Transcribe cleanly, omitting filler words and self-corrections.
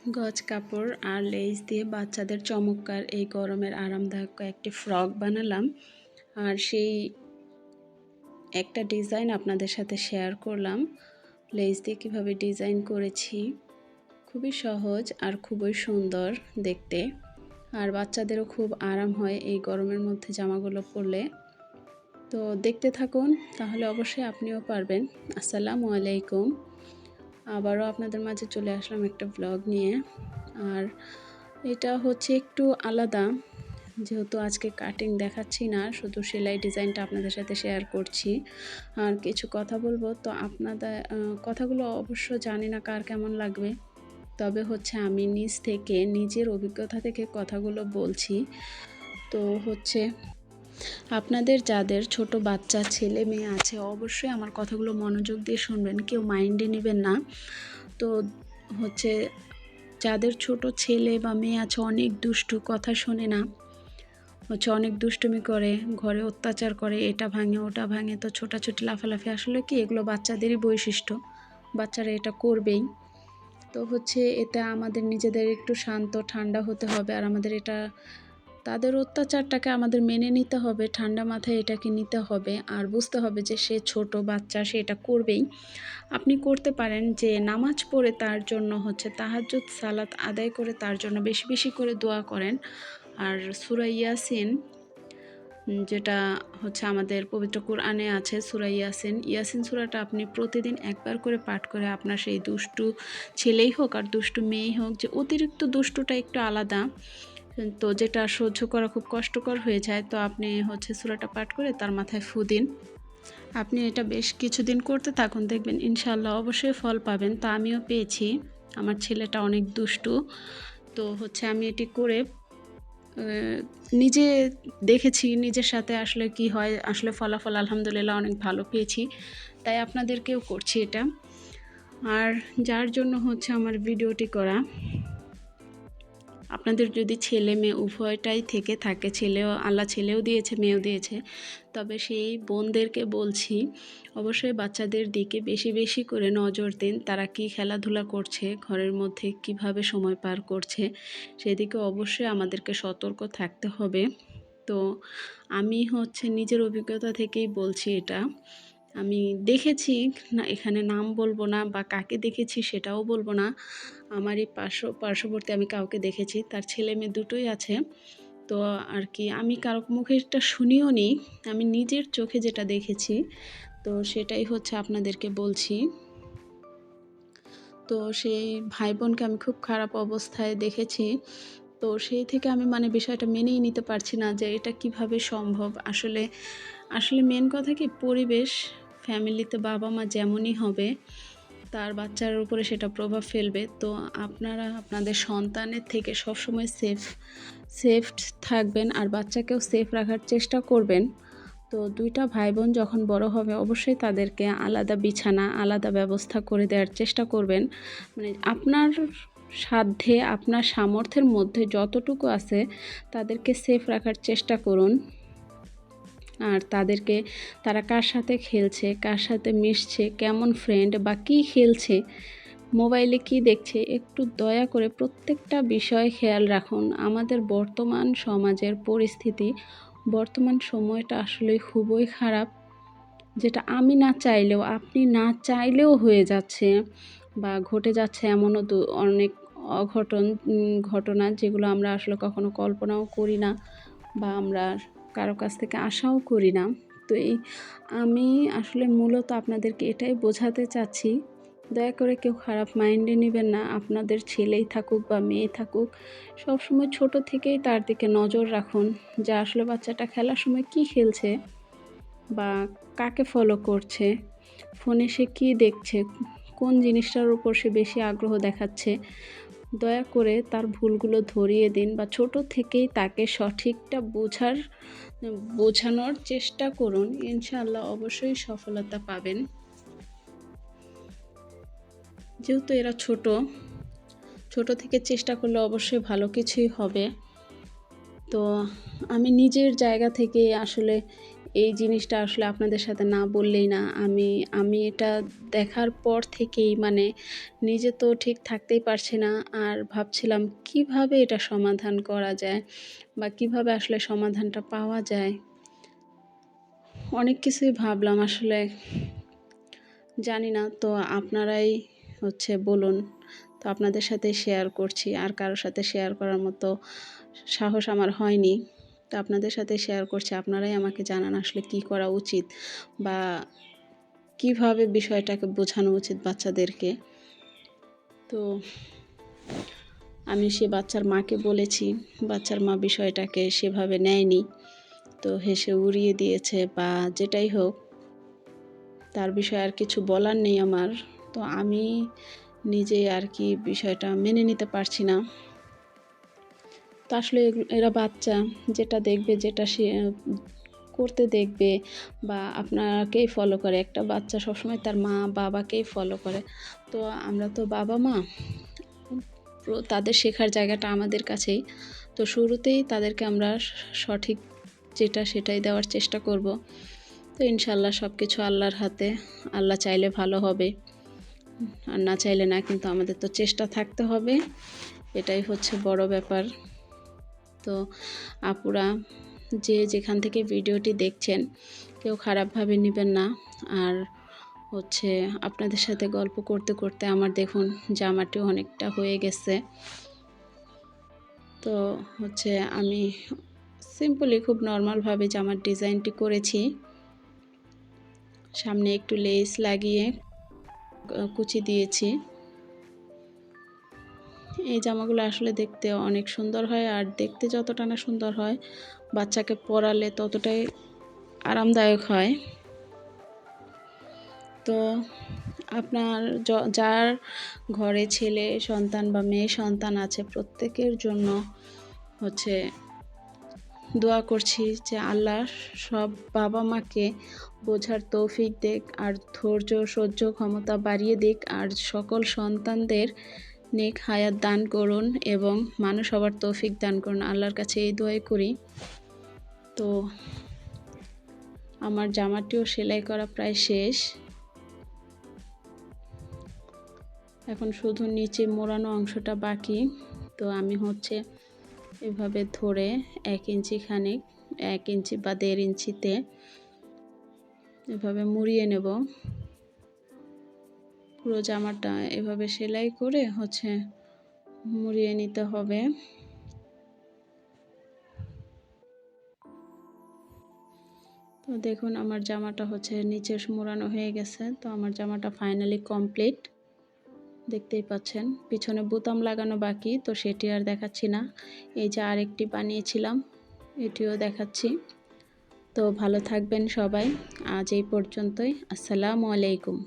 গজ কাপড় আর লেস দিয়ে বাচ্চাদের চমৎকার এই গরমের আরামদায়ক একটি ফ্রক বানালাম। আর সেই একটা ডিজাইন আপনাদের সাথে শেয়ার করলাম। লেস দিয়ে কীভাবে ডিজাইন করেছি, খুবই সহজ আর খুবই সুন্দর দেখতে। আর বাচ্চাদেরও খুব আরাম হয় এই গরমের মধ্যে জামাগুলো পরলে। তো দেখতে থাকুন, তাহলে অবশ্যই আপনিও পারবেন। আসসালামু আলাইকুম। আবারও আপনাদের মাঝে চলে আসলাম একটা ব্লগ নিয়ে। আর এটা হচ্ছে একটু আলাদা, যেহেতু আজকে কাটিং দেখাচ্ছি না, শুধু সেলাই ডিজাইনটা আপনাদের সাথে শেয়ার করছি আর কিছু কথা বলবো। তো আপনাদের কথাগুলো অবশ্য জানি না কার কেমন লাগবে, তবে হচ্ছে আমি নিজের অভিজ্ঞতা থেকে কথাগুলো বলছি। তো হচ্ছে আপনাদের যাদের ছোট বাচ্চা ছেলে মেয়ে আছে, অবশ্যই আমার কথাগুলো মনোযোগ দিয়ে শুনবেন, কেউ মাইন্ডে নেবেন না। তো হচ্ছে যাদের ছোট ছেলে বা মেয়ে আছে, অনেক দুষ্টু, কথা শোনে না, হচ্ছে অনেক দুষ্টুমি করে, ঘরে অত্যাচার করে, এটা ভাঙে ওটা ভাঙে, তো ছোটাছুটি লাফালাফি, আসলে কি এগুলো বাচ্চাদেরই বৈশিষ্ট্য, বাচ্চারা এটা করবেই। তো হচ্ছে এটা আমাদের নিজেদের একটু শান্ত ঠান্ডা হতে হবে, আর আমাদের এটা তাদের অত্যাচারটাকে আমাদের মেনে নিতে হবে, ঠান্ডা মাথায় এটাকে নিতে হবে, আর বুঝতে হবে যে সে ছোট বাচ্চা, সে এটা করবেই। আপনি করতে পারেন যে নামাজ পড়ে তার জন্য হচ্ছে তাহাজ্জুদ সালাত আদায় করে তার জন্য বেশি বেশি করে দোয়া করেন। আর সূরা ইয়াসিন, যেটা হচ্ছে আমাদের পবিত্র কোরআনে আছে, সূরা ইয়াসিন সূরাটা আপনি প্রতিদিন একবার করে পাঠ করে আপনার সেই দুষ্টু ছেলেই হোক আর দুষ্টু মেয়েই হোক, যে অতিরিক্ত দুষ্টুটা একটু আলাদা, তো যেটা সহ্য করা খুব কষ্টকর হয়ে যায়, তো আপনি হচ্ছে সূরাটা পাঠ করে তার মাথায় ফু দিন। আপনি এটা বেশ কিছুদিন করতে থাকুন, দেখবেন ইনশাআল্লাহ অবশ্যই ফল পাবেন। তা আমিও পেয়েছি, আমার ছেলেটা অনেক দুষ্টু। তো হচ্ছে আমি এটি করে নিজে দেখেছি, নিজের সাথে আসলে কি হয়, আসলে ফলাফল আলহামদুলিল্লাহ অনেক ভালো পেয়েছি, তাই আপনাদেরকেও করছি এটা। আর যার জন্য হচ্ছে আমার ভিডিওটি করা, আপনাদের যদি ছেলে মেয়ে উভয়টাই থেকে থাকে, আল্লাহ ছেলেও দিয়েছে মেয়েও দিয়েছে, তবে সেই বোনদেরকে বলছি অবশ্যই বাচ্চাদের দিকে বেশি বেশি করে নজর দিন। তারা কি খেলাধুলা করছে, ঘরের মধ্যে কিভাবে সময় পার করছে, সেদিকে অবশ্যই আমাদেরকে সতর্ক থাকতে হবে। তো আমি হচ্ছে নিজের অভিজ্ঞতা থেকেই বলছি এটা। আমি দেখেছি, না এখানে নাম বলবো না বা কাকে দেখেছি সেটাও বলবো না, আমার এই পার্শ্ববর্তী আমি কাউকে দেখেছি, তার ছেলে মেয়ে দুটোই আছে। তো আর কি আমি কারো মুখে এটা শুনিও নি, আমি নিজের চোখে যেটা দেখেছি, তো সেটাই হচ্ছে আপনাদেরকে বলছি। তো সেই ভাই বোনকে আমি খুব খারাপ অবস্থায় দেখেছি। তো সেই থেকে আমি বিষয়টা মেনেই নিতে পারছি না যে এটা কিভাবে সম্ভব। আসলে মেন কথা কি, পরিবেশ, ফ্যামিলিতে বাবা মা যেমনই হবে, তার বাচ্চার উপরে সেটা প্রভাব ফেলবে। তো আপনারা আপনাদের সন্তানের থেকে সবসময় সেফ থাকবেন, আর বাচ্চাকেও সেফ রাখার চেষ্টা করবেন। তো দুইটা ভাই বোন যখন বড় হবে, অবশ্যই তাদেরকে আলাদা বিছানা, আলাদা ব্যবস্থা করে দেওয়ার চেষ্টা করবেন। আপনার সাধ্যে, আপনার সামর্থ্যের মধ্যে যতটুকু আছে তাদেরকে সেফ রাখার চেষ্টা করুন। আর তারা কার সাথে খেলছে, কার সাথে মিশছে, কেমন ফ্রেন্ড বা কী খেলছে, মোবাইলে কি দেখছে, একটু দয়া করে প্রত্যেকটা বিষয় খেয়াল রাখুন। আমাদের বর্তমান সমাজের পরিস্থিতি, বর্তমান সময়টা আসলে খুবই খারাপ, যেটা আমি না চাইলেও, আপনি না চাইলেও হয়ে যাচ্ছে বা ঘটে যাচ্ছে। এমনও অনেক ঘটনা যেগুলো আমরা আসলে কখনো কল্পনাও করি না বা আমরা কারো কাছ থেকে আশাও করি না। তো আমি আসলে মূলত আপনাদেরকে এটাই বোঝাতে চাচ্ছি, দয়া করে কেউ খারাপ মাইন্ডে নেবেন না। আপনাদের ছেলেই থাকুক বা মেয়ে থাকুক, সবসময় ছোট থেকেই তার দিকে নজর রাখুন যে আসলে বাচ্চাটা খেলার সময় কি খেলছে বা কাকে ফলো করছে, ফোনে সে কী দেখছে, কোন জিনিসটার উপর সে বেশি আগ্রহ দেখাচ্ছে। দয়া করে তার ভুলগুলো ধরিয়ে দিন, বা ছোট থেকেই তাকে সঠিকটা বোঝানোর চেষ্টা করুন। ইনশাআল্লাহ অবশ্যই সফলতা পাবেন। যেহেতু এরা ছোট থেকে চেষ্টা করলে অবশ্যই ভালো কিছুই হবে। তো আমি নিজের জায়গা থেকে আসলে এই জিনিসটা আসলে আপনাদের সাথে না বললেই না। আমি এটা দেখার পর থেকেই মানে নিজে তো ঠিক থাকতেই পারছি না। আর ভাবছিলাম কিভাবে এটা সমাধান করা যায় বা কিভাবে আসলে সমাধানটা পাওয়া যায়। অনেক কিছুই ভাবলাম আসলে জানি না, তো আপনারাই বলুন। তো আপনাদের সাথে শেয়ার করছি, আর কারোর সাথে শেয়ার করার মতো সাহস আমার হয়নি। তো আপনাদের সাথে শেয়ার করছি, আপনারাই আমাকে জানান আসলে কি করা উচিত বা কিভাবে বিষয়টাকে বোঝানো উচিত বাচ্চাদেরকে। তো আমি সে বাচ্চার মাকে বলেছি, বাচ্চার মা বিষয়টাকে সেভাবে নেয়নি, তো হেসে উড়িয়ে দিয়েছে বা যেটাই হোক, তার বিষয়ে আর কিছু বলার নেই আমার। তো আমি নিজেই আর কি বিষয়টা মেনে নিতে পারছি না। তো আসলে এরা বাচ্চা, যেটা দেখবে, যেটা সে করতে দেখবে বা আপনাকেই ফলো করে। একটা বাচ্চা সবসময় তার মা বাবাকেই ফলো করে। তো আমরা তো বাবা মা, তাদের শেখার জায়গাটা আমাদের কাছেই। তো শুরুতেই তাদেরকে আমরা সঠিক যেটা সেটাই দেওয়ার চেষ্টা করব। তো ইনশাল্লাহ সব কিছু আল্লাহর হাতে। আল্লাহ চাইলে ভালো হবে, আর না চাইলে না, কিন্তু আমাদের তো চেষ্টা থাকতে হবে, এটাই হচ্ছে বড় ব্যাপার। তো আপুরা, যে যেখান থেকে ভিডিওটি দেখছেন, কেউ খারাপভাবে নেবেন না। আর আপনাদের সাথে গল্প করতে করতে আমার দেখুন জামাটিও অনেকটা হয়ে গেছে। তো আমি সিম্পলি খুব নর্মালভাবে জামার ডিজাইনটি করেছি। সামনে একটু লেস লাগিয়ে কুচি দিয়েছি। এই জামাগুলো আসলে দেখতে অনেক সুন্দর হয়, আর দেখতে যতটা না সুন্দর হয়, বাচ্চাকে পরালে ততটাই আরামদায়ক হয়। তো আপনার যার ঘরে ছেলে সন্তান বা মেয়ে সন্তান আছে, প্রত্যেকের জন্য দোয়া করছি যে আল্লাহ সব বাবা মাকে বোঝার তৌফিক দিক, আর ধৈর্য সহ্য ক্ষমতা বাড়িয়ে দিক, আর সকল সন্তানদের নেক হায়াত দান করুন এবং মানুষ হবার তৌফিক দান করুন। আল্লাহর কাছে এই দোয়াই করি। তো আমার জামাটিও সেলাই করা প্রায় শেষ। এখন শুধু নিচে মোড়ানো অংশটা বাকি। তো আমি এভাবে ধরে 1 ইঞ্চি খানিক, 1 ইঞ্চি বা 1.5 ইঞ্চিতে এভাবে মুড়িয়ে নেব। পুরো জামাটা এভাবে সেলাই করে মুড়িয়ে নিতে হবে। তো দেখুন আমার জামাটা নিচে মোড়ানো হয়ে গেছে। তো আমার জামাটা ফাইনালি কমপ্লিট, দেখতেই পাচ্ছেন। পিছনে বোতাম লাগানো বাকি, তো সেটি আর দেখাচ্ছি না। এই যে আরেকটি বানিয়েছিলাম, এটিও দেখাচ্ছি। তো ভালো থাকবেন সবাই। আজ এই পর্যন্তই। আসসালামু আলাইকুম।